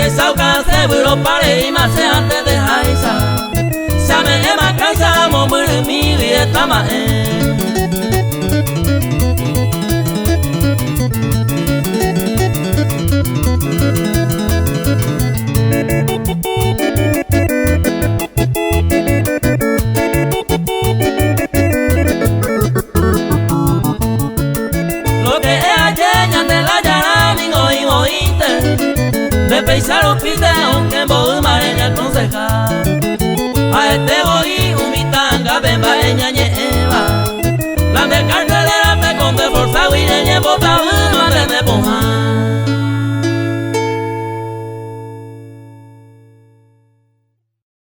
sauka se buro pare ima se antes de haisa. Same ema kansa mo muri mi vietama Lo que es ayer de la llana ni hoy oíste. Me pensaron pide aunque